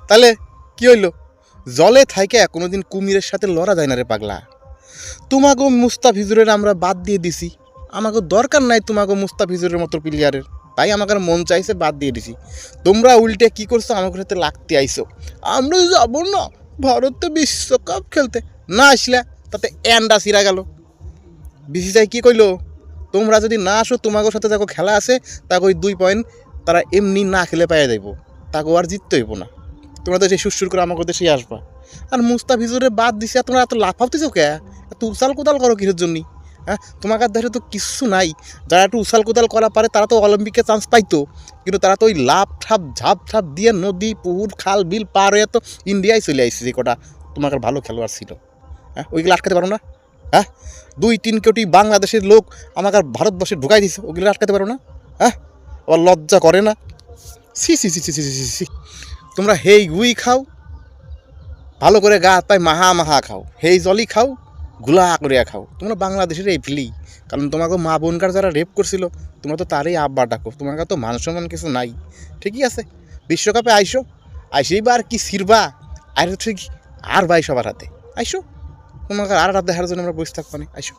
তাহলে কি হইলো? জলে থাইকে কোনোদিন কুমিরের সাথে লড়া যায় না রে পাগলা। তোমাকে মুস্তাফিজুরের আমরা বাদ দিয়ে দিছি, আমাকে দরকার নাই তোমাকে মুস্তাফিজুরের মতো প্লেয়ারের, তাই আমাকে মন চাইছে বাদ দিয়ে দিছি। তোমরা উল্টে কি করছো, আমাকে সাথে লাগতে আইসো। আমরা যাবো না ভারতে বিশ্বকাপ খেলতে, না আসলে তাতে এন্ডা সিরা গেল। বিসিসিআই কি কইলো, তোমরা যদি না আসো তোমাদের সাথে দেখো খেলা আছে, তাকে ওই 2 পয়েন্ট তারা এমনি না খেলে পাইয়া যাইব, তাকে আর জিততে হইব না। তোমরা তো সেই সুরসুর করে আমাকে দেশেই আসবা। আর মুস্তাফিজুরে বাদ দিছে, তোমরা এত লাফাতেছো কে? এত উচাল কোদাল করো কিসের জন্যই? হ্যাঁ, তোমার দেশে তো কিচ্ছু নাই। যারা একটু উছাল কোদাল করা পারে তারা তো অলিম্পিকে চান্স পাইতো, কিন্তু তারা তো ওই লাভ ঠাপ ঝাপ ঠাপ দিয়ে নদী পুকুর খাল বিল পার হয়ে তো ইন্ডিয়ায় চলে আসছে। যে কটা তোমার ভালো খেলোয়াড় ছিল, হ্যাঁ ওইগুলো আটকাতে পারো না? হ্যাঁ, 2-3 কোটি বাংলাদেশের লোক আমাকে ভারতবর্ষে ঢুকাই দিছে, ওগুলো আটকাতে পারো না? হ্যাঁ, আবার লজ্জা করে না? সি সি সি সি সি সি সি। তোমরা হেই গুই খাও, ভালো করে গা পায় মাহা মাহা খাও, হেই জলই খাও, গুলা করিয়া খাও। তোমরা বাংলাদেশের এই ফিলি, কারণ তোমাকে মা বোনকার যারা রেপ করছিল তোমরা তো তারই আব্বা ডাকো, তোমার কাছে তো মান সম্মান কিছু নাই। ঠিকই আছে, বিশ্বকাপে আইসো, আইসেই বা আর কি ছিড়বা, আর ঠিক আর ভাই সবার হাতে আইসো, তোমাকে আর হাত দেখার জন্য আমরা বসে থাকবো না, আইসো।